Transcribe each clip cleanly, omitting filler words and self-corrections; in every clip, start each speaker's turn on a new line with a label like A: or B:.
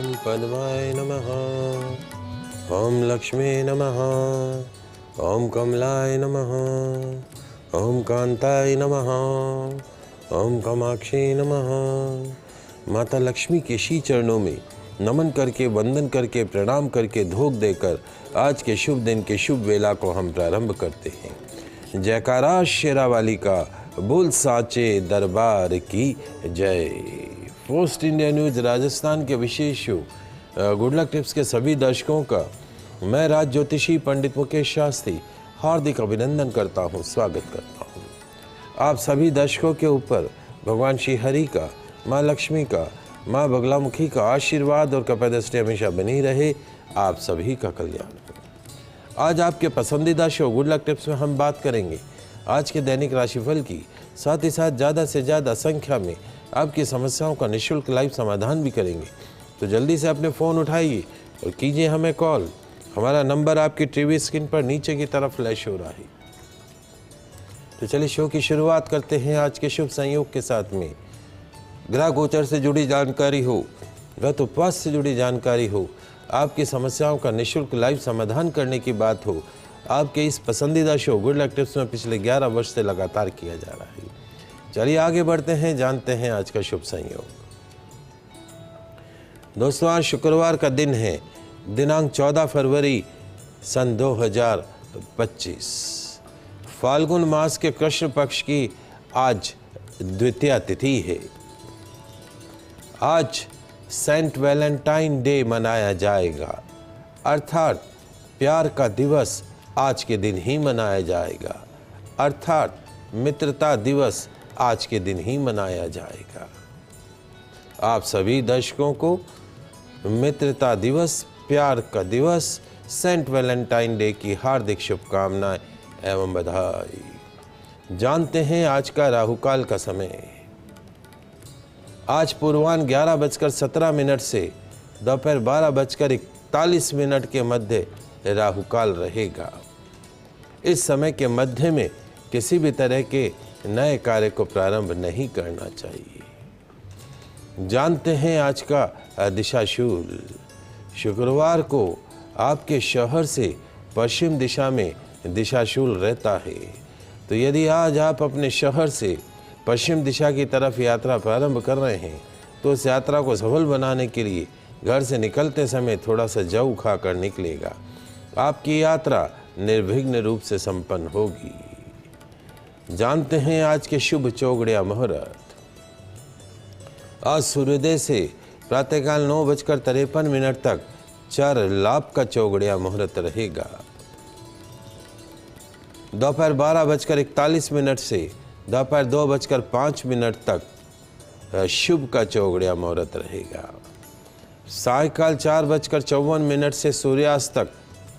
A: पद्माय नमः। ओम लक्ष्मी नमः। ओम कमलाय नमः। ओम कांताय नमः। ओम कामाक्षी नमः। माता लक्ष्मी के श्री चरणों में नमन करके, वंदन करके, प्रणाम करके, धोख देकर आज के शुभ दिन के शुभ वेला को हम प्रारंभ करते हैं। जयकारा शेरावाली का, बोल साचे दरबार की जय। पोस्ट इंडिया न्यूज़ राजस्थान के विशेष शो गुड लक टिप्स के सभी दर्शकों का मैं राज ज्योतिषी पंडित मुकेश शास्त्री हार्दिक अभिनंदन करता हूं, स्वागत करता हूं। आप सभी दर्शकों के ऊपर भगवान श्री हरि का, माँ लक्ष्मी का, माँ बगलामुखी का आशीर्वाद और कृपा दृष्टि हमेशा बनी रहे। आप सभी का कल्याण हो। आज आपके पसंदीदा शो गुड लक टिप्स में हम बात करेंगे आज के दैनिक राशिफल की, साथ ही साथ ज़्यादा से ज़्यादा संख्या में आपकी समस्याओं का निःशुल्क लाइव समाधान भी करेंगे। तो जल्दी से अपने फ़ोन उठाइए और कीजिए हमें कॉल। हमारा नंबर आपकी टीवी स्क्रीन पर नीचे की तरफ फ्लैश हो रहा है। तो चलिए शो की शुरुआत करते हैं आज के शुभ संयोग के साथ में। ग्रह गोचर से जुड़ी जानकारी हो, व्रत उपवास से जुड़ी जानकारी हो, आपकी समस्याओं का निःशुल्क लाइव समाधान करने की बात हो, आपके इस पसंदीदा शो गुड लक टिप्स में पिछले 11 वर्ष से लगातार किया जा रहा है। चलिए आगे बढ़ते हैं, जानते हैं आज का शुभ संयोग। दोस्तों, आज शुक्रवार का दिन है, दिनांक 14 फरवरी सन 2025। फाल्गुन मास के कृष्ण पक्ष की आज द्वितीया तिथि है। आज सेंट वैलेंटाइन डे मनाया जाएगा, अर्थात प्यार का दिवस आज के दिन ही मनाया जाएगा, अर्थात मित्रता दिवस आज के दिन ही मनाया जाएगा। आप सभी दर्शकों को मित्रता दिवस, प्यार का दिवस, सेंट वैलेंटाइन डे की हार्दिक शुभकामनाएं एवं बधाई। जानते हैं आज का राहुकाल का समय। आज पूर्वाह्न 11:17 से दोपहर 12:41 के मध्य राहुकाल रहेगा। इस समय के मध्य में किसी भी तरह के नए कार्य को प्रारंभ नहीं करना चाहिए। जानते हैं आज का दिशाशूल। शुक्रवार को आपके शहर से पश्चिम दिशा में दिशाशूल रहता है। तो यदि आज आप अपने शहर से पश्चिम दिशा की तरफ यात्रा प्रारंभ कर रहे हैं तो उस यात्रा को सफल बनाने के लिए घर से निकलते समय थोड़ा सा जौ खाकर निकलेगा। आपकी यात्रा निर्विघ्न रूप से संपन्न होगी। जानते हैं आज के शुभ चौगड़िया मुहूर्त। आज सूर्योदय से प्रातःकाल 9:53 तक 4 लाभ का चौगड़िया मुहूर्त रहेगा। दोपहर 12:41 से दोपहर 2:05 तक शुभ का चौगड़िया मुहूर्त रहेगा। सायकाल 4:54 से सूर्यास्त तक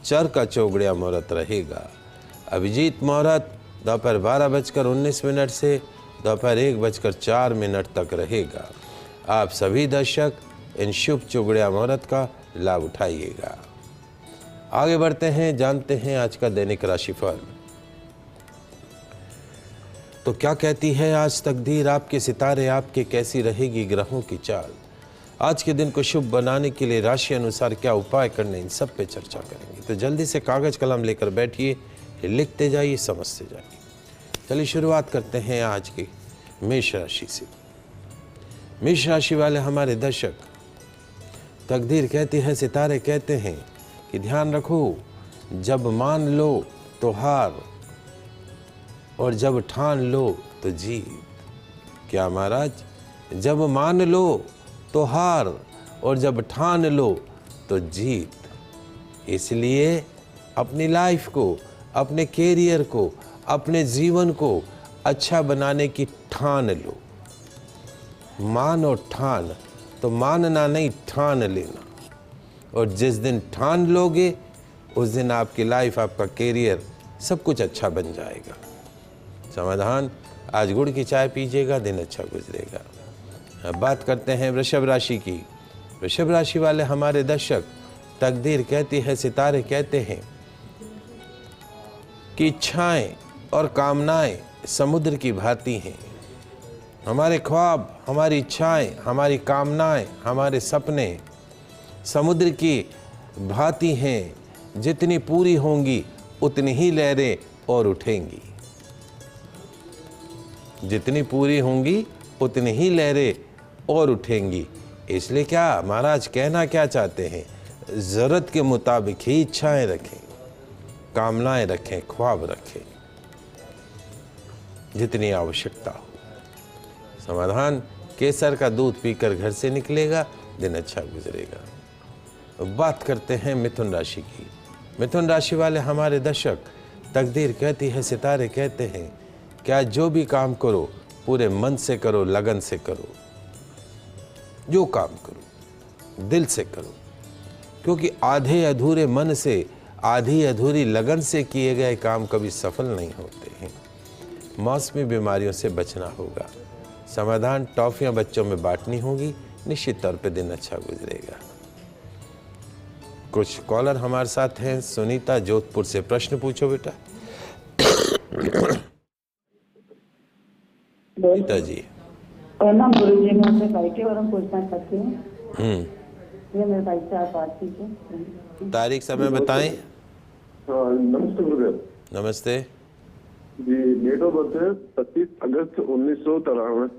A: चर का चौगड़िया मुहूर्त रहेगा। अभिजीत मुहूर्त दोपहर 12:19 से दोपहर 1:04 तक रहेगा। आप सभी दर्शक इन शुभ चौगड़िया मुहूर्त का लाभ उठाइएगा। आगे बढ़ते हैं, जानते हैं आज का दैनिक राशिफल। तो क्या कहती है आज तकदीर, आपके सितारे आपके कैसी रहेगी ग्रहों की चाल। आज के दिन को शुभ बनाने के लिए राशि अनुसार क्या उपाय करने, इन सब पे चर्चा करेंगे। तो जल्दी से कागज कलम लेकर बैठिए, लिखते जाइए, समझते जाइए। चलिए शुरुआत करते हैं आज की मेष राशि से। मेष राशि वाले हमारे दर्शक, तकदीर कहती है, सितारे कहते हैं कि ध्यान रखो, जब मान लो तो हार और जब ठान लो तो जीत। क्या महाराज? जब मान लो तो हार और जब ठान लो तो जीत। इसलिए अपनी लाइफ को, अपने कैरियर को, अपने जीवन को अच्छा बनाने की ठान लो। मान और ठान, तो मानना नहीं, ठान लेना। और जिस दिन ठान लोगे उस दिन आपकी लाइफ, आपका कैरियर, सब कुछ अच्छा बन जाएगा। समाधान, आज गुड़ की चाय पीजिएगा, दिन अच्छा गुजरेगा। अब बात करते हैं वृषभ राशि की। वृषभ राशि वाले हमारे दर्शक, तकदीर कहती है, सितारे कहते हैं कि इच्छाएं और कामनाएं समुद्र की भांति हैं। हमारे ख्वाब, हमारी इच्छाएं, हमारी कामनाएं, हमारे सपने समुद्र की भांति हैं, जितनी पूरी होंगी उतनी ही लहरें और उठेंगी। जितनी पूरी होंगी उतनी ही लहरें और उठेंगी। इसलिए क्या महाराज कहना क्या चाहते हैं, ज़रूरत के मुताबिक ही इच्छाएं रखें, कामनाएं रखें, ख्वाब रखें, जितनी आवश्यकता हो। समाधान, केसर का दूध पीकर घर से निकलेगा, दिन अच्छा गुजरेगा। बात करते हैं मिथुन राशि की। मिथुन राशि वाले हमारे दर्शक, तकदीर कहती है, सितारे कहते हैं, क्या जो भी काम करो पूरे मन से करो, लगन से करो। जो काम करो दिल से करो, क्योंकि आधे अधूरे मन से, आधी अधूरी लगन से किए गए काम कभी सफल नहीं होते हैं। मौसमी बीमारियों से बचना होगा। समाधान, टॉफियां बच्चों में बांटनी होगी, निश्चित तौर पे दिन अच्छा गुजरेगा। कुछ कॉलर हमारे साथ हैं। सुनीता जोधपुर से, प्रश्न पूछो बेटा। सुनीता जी।
B: प्रणाम गुरुजी, मैं अपने भाई के बारे में पूछना चाहती हूँ। ये मेरे भाई से आप बातचीत है।
A: तारीख समय बताएं।
C: नमस्ते गुरुदेव।
A: नमस्ते
C: जी, डेट ऑफ बर्थ है 25 अगस्त 1993।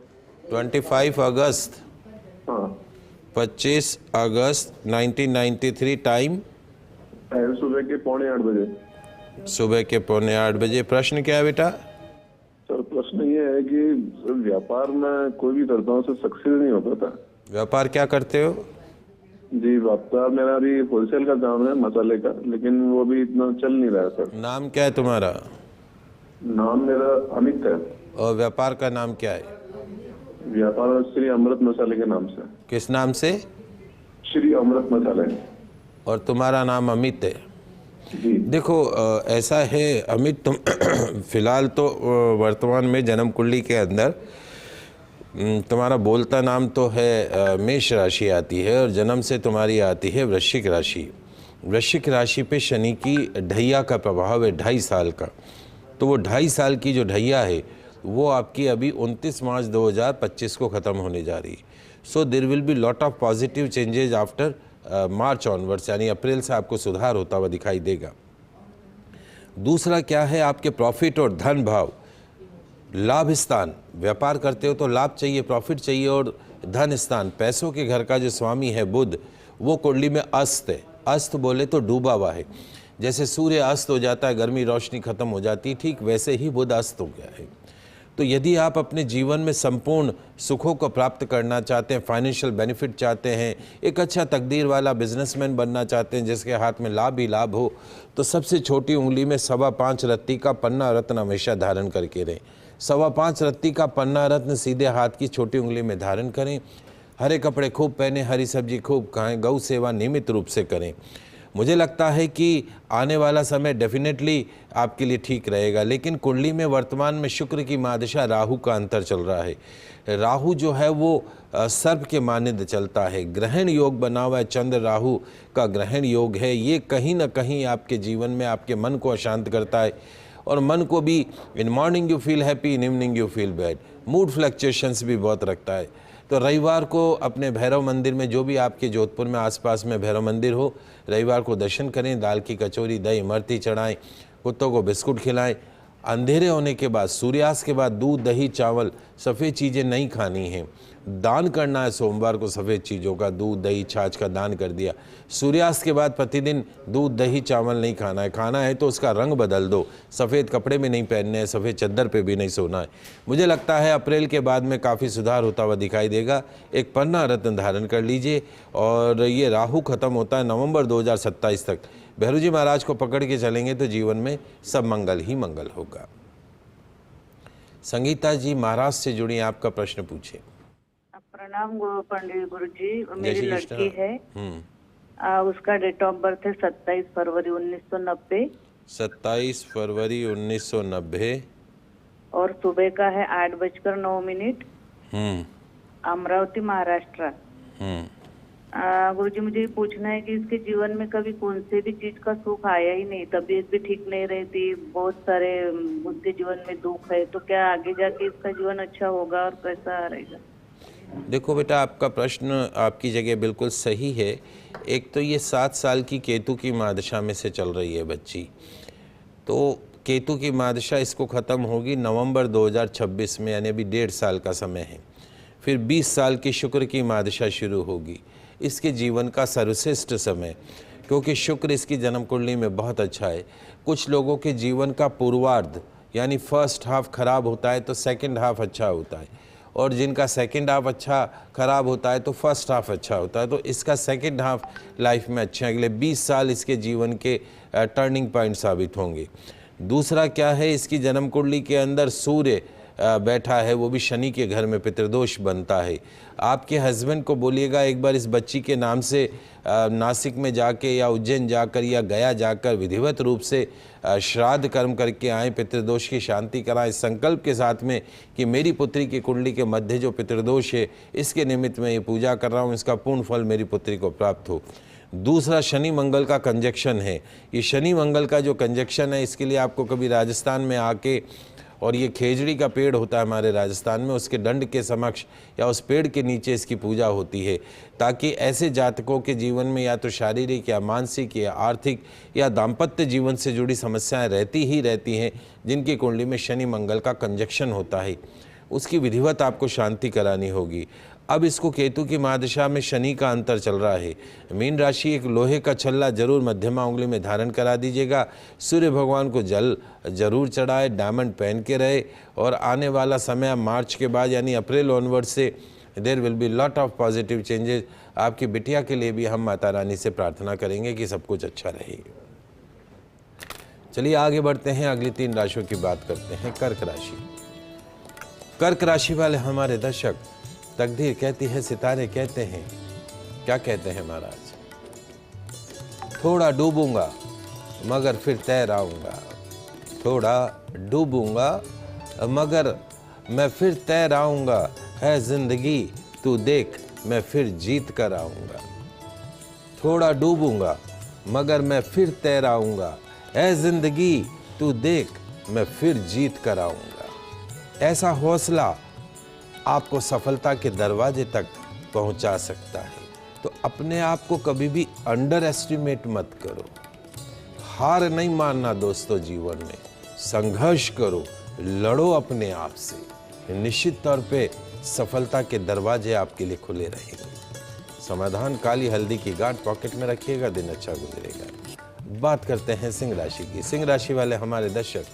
A: 25 अगस्त।
C: हाँ।
A: 25 अगस्त 1993। टाइम
C: सुबह के 7:45 बजे।
A: सुबह के 7:45 बजे। प्रश्न क्या है बेटा?
C: सर, प्रश्न ये है कि व्यापार में कोई भी करता हूँ, सक्सेस नहीं हो पाता।
A: व्यापार क्या करते हो?
C: जी, व्यापार मेरा अभी होलसेल का काम है, मसाले का, लेकिन वो भी इतना चल नहीं रहा है सर।
A: नाम क्या है तुम्हारा?
C: नाम मेरा अमित है।
A: और व्यापार का नाम क्या है?
C: व्यापार श्री अमृत मसाले के नाम से।
A: किस नाम से?
C: श्री अमृत मसाले।
A: और तुम्हारा नाम अमित है?
C: जी।
A: देखो, ऐसा है अमित, तुम फिलहाल तो वर्तमान में जन्म कुंडली के अंदर तुम्हारा बोलता नाम तो है मेष राशि आती है, और जन्म से तुम्हारी आती है वृश्चिक राशि। वृश्चिक राशि पे शनि की ढैया का प्रभाव है 2.5 साल का। तो वो 2.5 साल की जो ढैया है वो आपकी अभी 29 मार्च 2025 को ख़त्म होने जा रही है। So there will be lot of positive changes after March onwards, यानी अप्रैल से आपको सुधार होता हुआ दिखाई देगा। दूसरा क्या है, आपके प्रॉफिट और धन भाव, लाभ स्थान, व्यापार करते हो तो लाभ चाहिए, प्रॉफिट चाहिए, और धन स्थान, पैसों के घर का जो स्वामी है बुध, वो कुंडली में अस्त है। अस्त बोले तो डूबा हुआ है। जैसे सूर्य अस्त हो जाता है, गर्मी रोशनी खत्म हो जाती है, ठीक वैसे ही बुध अस्त हो गया है। तो यदि आप अपने जीवन में संपूर्ण सुखों को प्राप्त करना चाहते हैं, फाइनेंशियल बेनिफिट चाहते हैं, एक अच्छा तकदीर वाला बिजनेसमैन बनना चाहते हैं जिसके हाथ में लाभ ही लाभ हो, तो सबसे छोटी उंगली में 5.25 रत्ती का पन्ना रत्न हमेशा धारण करके रहें। 5.25 रत्ती का पन्ना रत्न सीधे हाथ की छोटी उंगली में धारण करें। हरे कपड़े खूब पहने, हरी सब्जी खूब खाएं, गौ सेवा नियमित रूप से करें। मुझे लगता है कि आने वाला समय डेफिनेटली आपके लिए ठीक रहेगा। लेकिन कुंडली में वर्तमान में शुक्र की महादशा राहु का अंतर चल रहा है। राहु जो है वो सर्प के मानिंद चलता है। ग्रहण योग बना हुआ है, चंद्र राहु का ग्रहण योग है। ये कहीं ना कहीं आपके जीवन में आपके मन को अशांत करता है, और मन को भी, in morning you feel happy, in evening you feel bad, mood fluctuations भी बहुत रखता है। तो रविवार को अपने भैरव मंदिर में, जो भी आपके जोधपुर में आसपास में भैरव मंदिर हो, रविवार को दर्शन करें, दाल की कचौरी, दही इमरती चढ़ाएं, कुत्तों को बिस्कुट खिलाएं। अंधेरे होने के बाद, सूर्यास्त के बाद दूध दही चावल सफ़ेद चीज़ें नहीं खानी हैं। दान करना है सोमवार को सफ़ेद चीज़ों का, दूध दही छाछ का दान कर दिया। सूर्यास्त के बाद प्रतिदिन दूध दही चावल नहीं खाना है। खाना है तो उसका रंग बदल दो, सफ़ेद कपड़े में नहीं पहनने हैं, सफ़ेद चद्दर पे भी नहीं सोना है। मुझे लगता है अप्रैल के बाद में काफ़ी सुधार होता हुआ दिखाई देगा। एक पन्ना रत्न धारण कर लीजिए, और ये राहु खत्म होता है नवंबर 2027 तक। भैरू जी महाराज को पकड़ के चलेंगे तो जीवन में सब मंगल ही मंगल होगा। संगीता जी महाराष्ट्र से जुड़ी, आपका प्रश्न पूछे।
B: प्रणाम पंडित गुरु जी, मेरी लड़की है, उसका डेट ऑफ बर्थ है 27 फरवरी 1990।
A: 27 फरवरी 1990।
B: और सुबह का है 8:09। अमरावती महाराष्ट्र। गुरुजी, मुझे ये पूछना है कि इसके जीवन में कभी कौन से भी चीज का सुख आया ही नहीं, तबीयत भी ठीक नहीं रहती, बहुत सारे उसके जीवन में दुख है, तो क्या आगे जाके इसका जीवन अच्छा होगा और कैसा रहेगा?
D: देखो बेटा, आपका प्रश्न आपकी जगह बिल्कुल सही है। एक तो ये 7 साल की केतु की महादशा में से चल रही है बच्ची, तो केतु की महादशा इसको ख़त्म होगी नवंबर 2026 में, यानी अभी 1.5 साल का समय है। फिर 20 साल की शुक्र की महादशा शुरू होगी, इसके जीवन का सर्वश्रेष्ठ समय, क्योंकि शुक्र इसकी जन्म कुंडली में बहुत अच्छा है। कुछ लोगों के जीवन का पूर्वार्ध यानी फर्स्ट हाफ खराब होता है तो सेकंड हाफ अच्छा होता है, और जिनका सेकंड हाफ अच्छा खराब होता है तो फर्स्ट हाफ अच्छा होता है। तो इसका सेकंड हाफ लाइफ में अच्छा है, अगले 20 साल इसके जीवन के टर्निंग पॉइंट साबित होंगे। दूसरा क्या है, इसकी जन्म कुंडली के अंदर सूर्य बैठा है, वो भी शनि के घर में पितृदोष बनता है। आपके हस्बैंड को बोलिएगा एक बार इस बच्ची के नाम से नासिक में जाके या उज्जैन जाकर या गया जाकर विधिवत रूप से श्राद्ध कर्म करके आएँ, पितृदोष की शांति कराएं, संकल्प के साथ में कि मेरी पुत्री की कुंडली के मध्य जो पितृदोष है इसके निमित्त मैं ये पूजा कर रहा हूँ, इसका पूर्ण फल मेरी पुत्री को प्राप्त हो। दूसरा शनि मंगल का कंजक्शन है। ये शनि मंगल का जो कंजक्शन है, इसके लिए आपको कभी राजस्थान में आके, और ये खेजड़ी का पेड़ होता है हमारे राजस्थान में, उसके दंड के समक्ष या उस पेड़ के नीचे इसकी पूजा होती है, ताकि ऐसे जातकों के जीवन में या तो शारीरिक या मानसिक या आर्थिक या दाम्पत्य जीवन से जुड़ी समस्याएं रहती ही रहती हैं, जिनकी कुंडली में शनि मंगल का कंजक्शन होता है, उसकी विधिवत आपको शांति करानी होगी। अब इसको केतु की महादशा में शनि का अंतर चल रहा है। मीन राशि, एक लोहे का छल्ला जरूर मध्यमा उंगली में धारण करा दीजिएगा, सूर्य भगवान को जल जरूर चढ़ाए, डायमंड पहन के रहे, और आने वाला समय मार्च के बाद यानी अप्रैल ऑनवर्ड से there will be lot of positive changes. आपकी बिटिया के लिए भी हम माता रानी से प्रार्थना करेंगे कि सब कुछ अच्छा रहे। चलिए आगे बढ़ते हैं, अगली 3 राशियों की बात करते हैं। कर्क राशि। कर्क राशि वाले हमारे दर्शक, तकदीर कहती है, सितारे कहते हैं, क्या कहते हैं महाराज, थोड़ा डूबूंगा मगर फिर तैर आऊंगा, थोड़ा डूबूंगा मगर मैं फिर तैर आऊंगा, है जिंदगी तू देख मैं फिर जीत कर आऊंगा। थोड़ा डूबूंगा मगर मैं फिर तैर आऊंगा, है जिंदगी तू देख मैं फिर जीत कर आऊंगा। ऐसा हौसला आपको सफलता के दरवाजे तक पहुंचा सकता है। तो अपने आप को कभी भी अंडर एस्टिमेट मत करो, हार नहीं मानना दोस्तों, जीवन में संघर्ष करो, लड़ो अपने आप से, निश्चित तौर पे सफलता के दरवाजे आपके लिए खुले रहेंगे। समाधान, काली हल्दी की गांठ पॉकेट में रखिएगा, दिन अच्छा गुजरेगा। बात करते हैं सिंह राशि की। सिंह राशि वाले हमारे दर्शक,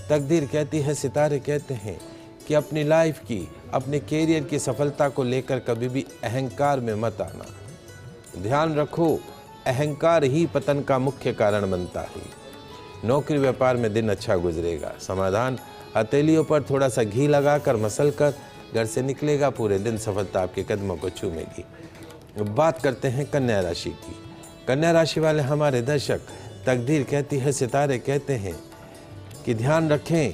D: तकदीर कहती है, सितारे कहते हैं कि अपनी लाइफ की, अपने कैरियर की सफलता को लेकर कभी भी अहंकार में मत आना। ध्यान रखो, अहंकार ही पतन का मुख्य कारण बनता है। नौकरी व्यापार में दिन अच्छा गुजरेगा। समाधान, हथेलियों पर थोड़ा सा घी लगाकर मसल कर घर से निकलेगा, पूरे दिन सफलता आपके कदमों को चूमेगी। बात करते हैं कन्या राशि की। कन्या राशि वाले हमारे दर्शक, तकदीर कहती है, सितारे कहते हैं कि ध्यान रखें,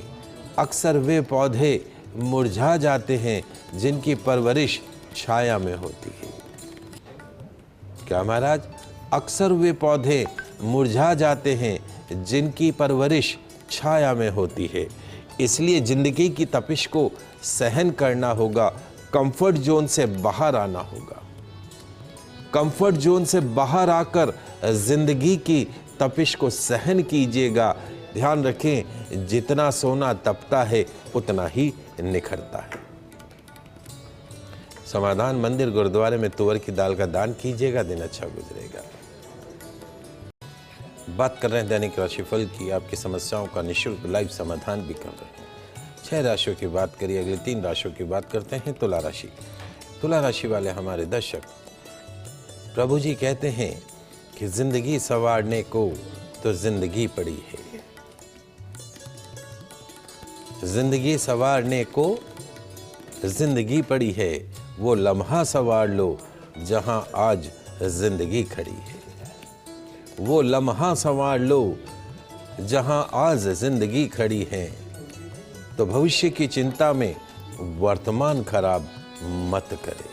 D: अक्सर वे पौधे मुरझा जाते हैं जिनकी परवरिश छाया में होती है। क्या महाराज? अक्सर वे पौधे मुरझा जाते हैं जिनकी परवरिश छाया में होती है। इसलिए जिंदगी की तपिश को सहन करना होगा, कंफर्ट जोन से बाहर आना होगा। कंफर्ट जोन से बाहर आकर जिंदगी की तपिश को सहन कीजिएगा। ध्यान रखें, जितना सोना तपता है उतना ही निखरता है। समाधान, मंदिर गुरुद्वारे में तुअर की दाल का दान कीजिएगा, दिन अच्छा गुजरेगा। बात कर रहे हैं दैनिक राशिफल की। आपकी समस्याओं का निःशुल्क लाइव समाधान भी कर रहे हैं। 6 राशियों की बात करिए, अगली 3 राशियों की बात करते हैं। तुला राशि। तुला राशि वाले हमारे दर्शक, प्रभु जी कहते हैं कि जिंदगी संवारने को तो जिंदगी पड़ी है, जिंदगी संवारने को जिंदगी पड़ी है, वो लम्हा संवार लो जहां आज जिंदगी खड़ी है। वो लम्हा संवार लो जहां आज जिंदगी खड़ी है। तो भविष्य की चिंता में वर्तमान खराब मत करे।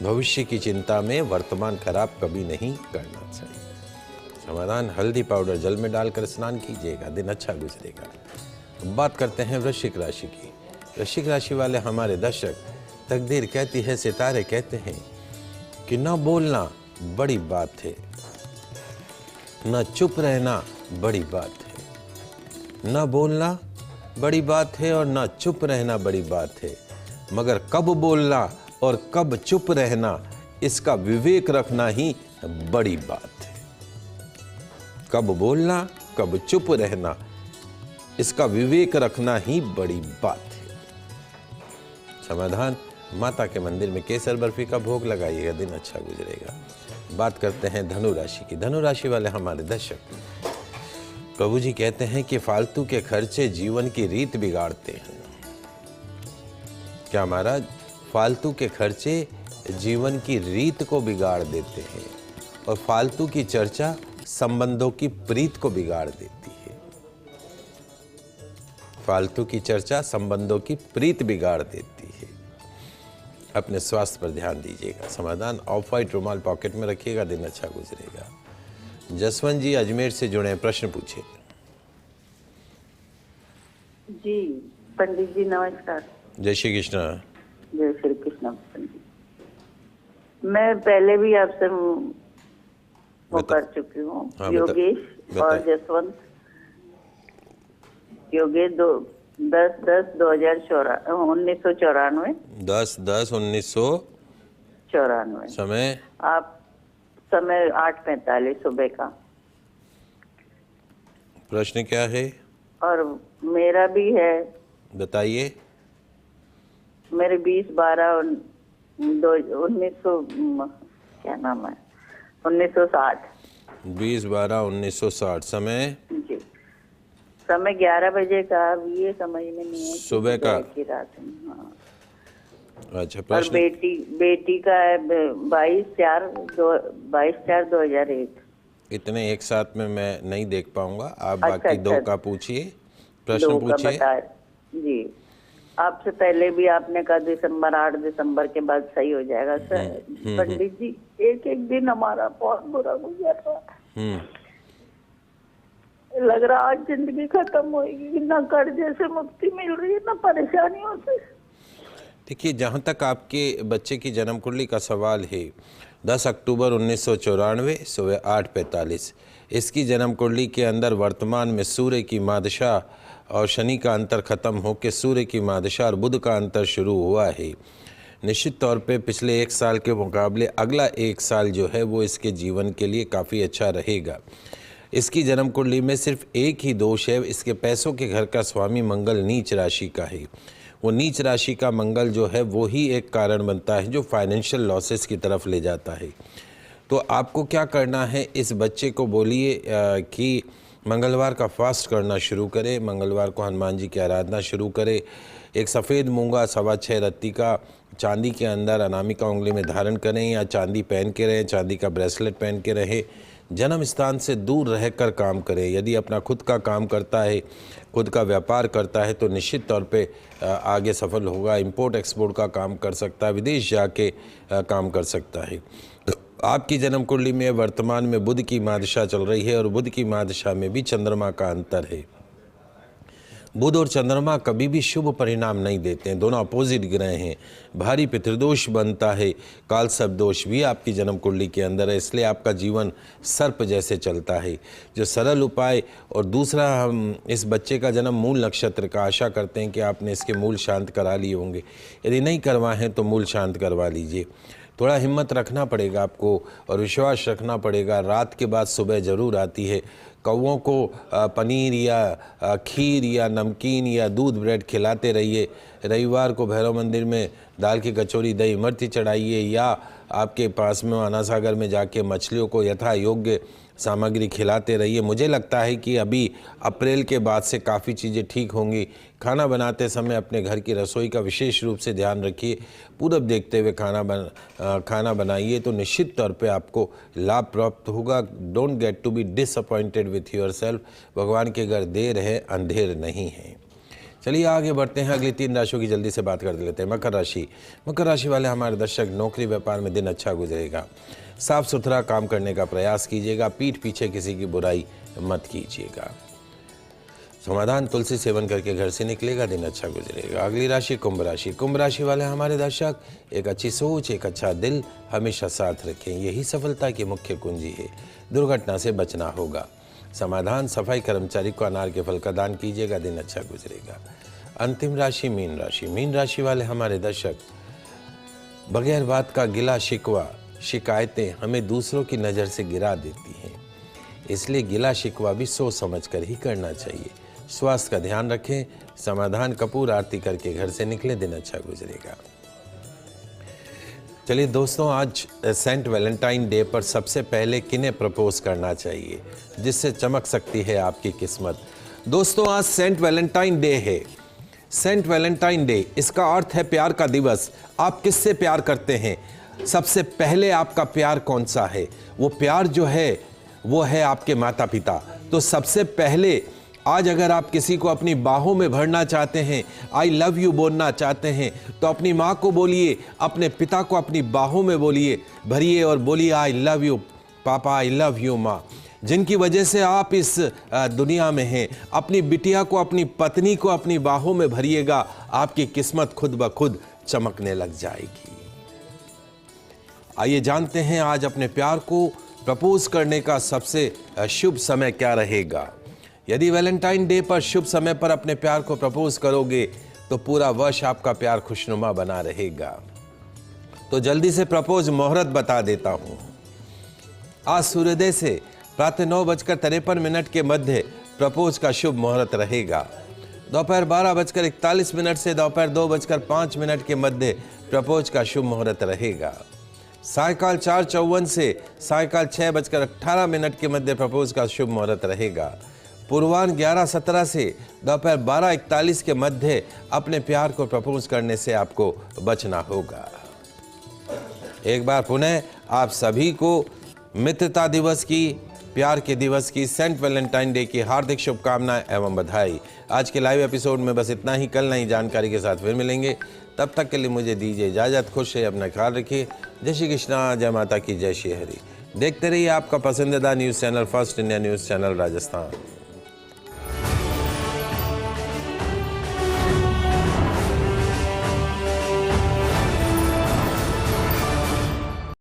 D: भविष्य की चिंता में वर्तमान खराब कभी नहीं करना चाहिए। समाधान, हल्दी पाउडर जल में डालकर स्नान कीजिएगा, दिन अच्छा गुजरेगा। बात करते हैं वृश्चिक राशि की। वृश्चिक राशि वाले हमारे दर्शक, तकदीर कहती है, सितारे कहते हैं कि न बोलना बड़ी बात है, न चुप रहना बड़ी बात है। न बोलना बड़ी बात है और न चुप रहना बड़ी बात है, मगर कब बोलना और कब चुप रहना, इसका विवेक रखना ही बड़ी बात है। कब बोलना, कब चुप रहना, इसका विवेक रखना ही बड़ी बात है। समाधान, माता के मंदिर में केसर बर्फी का भोग लगाइएगा, दिन अच्छा गुजरेगा। बात करते हैं धनु राशि की। धनु राशि वाले हमारे दर्शक, प्रभु जी कहते हैं कि फालतू के खर्चे जीवन की रीत बिगाड़ते हैं। क्या महाराज? फालतू के खर्चे जीवन की रीत को बिगाड़ देते हैं और फालतू की चर्चा संबंधों की प्रीत को बिगाड़ देती है। फालतू की चर्चा संबंधों की प्रीत बिगाड़ देती है। अपने स्वास्थ्य पर ध्यान दीजिएगा। समाधान, ऑफ वाइट रुमाल पॉकेट में रखिएगा, दिन अच्छा गुजरेगा। जसवंत जी अजमेर से जुड़े हैं, प्रश्न पूछिए।
B: जी पंडित जी नमस्कार।
D: जय श्री कृष्ण।
B: जय श्री कृष्ण पंडित। मैं पहले भी आपसे वो कर चुकी हूँ।
D: हाँ,
B: योगेश और जसवंत। योगेश 1994।
D: 10/10/1994। समय?
B: आप समय 8:45 सुबह का।
D: प्रश्न क्या है?
B: और मेरा भी है।
D: बताइए।
B: मेरे 20/12/1900 क्या नाम है, 1960।
D: 20/12/1960। समय?
B: जी समय 11 बजे का। अब ये समझ में नहीं है
D: सुबह का
B: की रात में। हाँ।
D: अच्छा,
B: और
D: प्रश्न?
B: बेटी का है 22/4/2001।
D: इतने एक साथ में मैं नहीं देख पाऊंगा, आप
B: अच्छा,
D: बाकी दो का पूछिए। प्रश्न पूछिए।
B: जी आपसे पहले भी आपने कहा 8 दिसंबर के बाद सही हो जाएगा। सर पंडित जी, एक एक दिन हमारा बहुत बुरा गुजर रहा है। लग रहा आज जिंदगी खत्म होगी। ना कर्जे से मुक्ति मिल रही है, ना परेशानियों से।
D: देखिए, जहाँ तक आपके बच्चे की जन्म कुंडली का सवाल है, 10 अक्टूबर 1994 सुबह 8:45, इसकी जन्म कुंडली के अंदर वर्तमान में सूर्य की मादशा और शनि का अंतर खत्म होकर सूर्य की मादशा और बुध का अंतर शुरू हुआ है। निश्चित तौर पे पिछले एक साल के मुकाबले अगला एक साल जो है वो इसके जीवन के लिए काफ़ी अच्छा रहेगा। इसकी जन्म कुंडली में सिर्फ एक ही दोष है, इसके पैसों के घर का स्वामी मंगल नीच राशि का है। वो नीच राशि का मंगल जो है वो ही एक कारण बनता है जो फाइनेंशियल लॉसेस की तरफ ले जाता है। तो आपको क्या करना है, इस बच्चे को बोलिए कि मंगलवार का फास्ट करना शुरू करे, मंगलवार को हनुमान जी की आराधना शुरू करे। एक सफ़ेद मूंगा 6.25 रत्ती का चांदी के अंदर अनामिका उंगली में धारण करें या चांदी पहन के रहें, चांदी का ब्रेसलेट पहन के रहे। जन्म स्थान से दूर रहकर काम करें। यदि अपना खुद का काम करता है, खुद का व्यापार करता है तो निश्चित तौर पे आगे सफल होगा। इंपोर्ट एक्सपोर्ट का काम कर सकता है, विदेश जाके काम कर सकता है। आपकी जन्म कुंडली में वर्तमान में बुध की मादशा चल रही है और बुध की मादशा में भी चंद्रमा का अंतर है। बुध और चंद्रमा कभी भी शुभ परिणाम नहीं देते हैं, दोनों अपोजिट ग्रह हैं। भारी पितृदोष बनता है, काल सर्प दोष भी आपकी जन्म कुंडली के अंदर है, इसलिए आपका जीवन सर्प जैसे चलता है। जो सरल उपाय, और दूसरा, हम इस बच्चे का जन्म मूल नक्षत्र का, आशा करते हैं कि आपने इसके मूल शांत करा लिए होंगे। यदि नहीं करवाए हैं तो मूल शांत करवा लीजिए। थोड़ा हिम्मत रखना पड़ेगा आपको और विश्वास रखना पड़ेगा। रात के बाद सुबह ज़रूर आती है। कौवों को पनीर या खीर या नमकीन या दूध ब्रेड खिलाते रहिए। रविवार को भैरव मंदिर में दाल की कचौरी दही इमरती चढ़ाइए या आपके पास में आना सागर में जाके मछलियों को यथा योग्य सामग्री खिलाते रहिए। मुझे लगता है कि अभी अप्रैल के बाद से काफ़ी चीज़ें ठीक होंगी। खाना बनाते समय अपने घर की रसोई का विशेष रूप से ध्यान रखिए। पूरब देखते हुए खाना बनाइए तो निश्चित तौर पे आपको लाभ प्राप्त होगा। Don't get to be disappointed with your self. भगवान के घर देर है, अंधेर नहीं है। चलिए आगे बढ़ते हैं, अगली 3 राशियों की जल्दी से बात कर लेते हैं। मकर राशि। मकर राशि वाले हमारे दर्शक, नौकरी व्यापार में दिन अच्छा गुजरेगा। साफ सुथरा काम करने का प्रयास कीजिएगा। पीठ पीछे किसी की बुराई मत कीजिएगा। समाधान, तुलसी सेवन करके घर से निकलेगा, दिन अच्छा गुजरेगा। अगली राशि कुंभ राशि। कुंभ राशि वाले हमारे दर्शक, एक अच्छी सोच, एक अच्छा दिल हमेशा साथ रखें, यही सफलता की मुख्य कुंजी है। दुर्घटना से बचना होगा। समाधान, सफाई कर्मचारी को अनार के फल का दान कीजिएगा, दिन अच्छा गुजरेगा। अंतिम राशि मीन राशि। मीन राशि वाले हमारे दर्शक, बगैर बात का गिला शिकवा, शिकायतें हमें दूसरों की नज़र से गिरा देती हैं, इसलिए गिला शिकवा भी सोच समझ कर ही करना चाहिए। स्वास्थ्य का ध्यान रखें। समाधान, कपूर आरती करके घर से निकले, दिन अच्छा गुजरेगा। चलिए दोस्तों, आज सेंट वैलेंटाइन डे पर सबसे पहले किन्हें प्रपोज करना चाहिए जिससे चमक सकती है आपकी किस्मत। दोस्तों, आज सेंट वैलेंटाइन डे है। सेंट वैलेंटाइन डे, इसका अर्थ है प्यार का दिवस। आप किससे प्यार करते हैं? सबसे पहले आपका प्यार कौन सा है? वो प्यार जो है वो है आपके माता पिता। तो सबसे पहले आज अगर आप किसी को अपनी बाहों में भरना चाहते हैं, आई लव यू बोलना चाहते हैं, तो अपनी माँ को बोलिए, अपने पिता को अपनी बाहों में बोलिए, भरिए और बोलिए आई लव यू पापा, आई लव यू माँ, जिनकी वजह से आप इस दुनिया में हैं। अपनी बिटिया को, अपनी पत्नी को अपनी बाहों में भरिएगा, आपकी किस्मत खुद ब खुद चमकने लग जाएगी। आइए जानते हैं आज अपने प्यार को प्रपोज करने का सबसे शुभ समय क्या रहेगा। यदि वैलेंटाइन डे पर शुभ समय पर अपने प्यार को प्रपोज करोगे तो पूरा वर्ष आपका प्यार खुशनुमा बना रहेगा। तो जल्दी से प्रपोज मुहूर्त बता देता हूं। आज सूर्योदय से प्रातः 9:53 के मध्य प्रपोज का शुभ मुहूर्त रहेगा। दोपहर 12:41 से दोपहर 2:05 के मध्य प्रपोज का शुभ मुहूर्त रहेगा। सायकाल 4:54 से सायकाल 6:18 के मध्य प्रपोज का शुभ मुहूर्त रहेगा। पूर्वाह्न 11:17 से दोपहर 12:41 के मध्य अपने प्यार को प्रपोज करने से आपको बचना होगा। एक बार पुनः आप सभी को मित्रता दिवस की, प्यार के दिवस की, सेंट वैलेंटाइन डे की हार्दिक शुभकामनाएं एवं बधाई। आज के लाइव एपिसोड में बस इतना ही। कल नई जानकारी के साथ फिर मिलेंगे। तब तक के लिए मुझे दीजिए इजाज़त। खुश रहिए, अपना ख्याल रखिए। जय श्री कृष्णा, जय माता की, जय श्री हरि। देखते रहिए आपका पसंदीदा news channel first India news channel Rajasthan.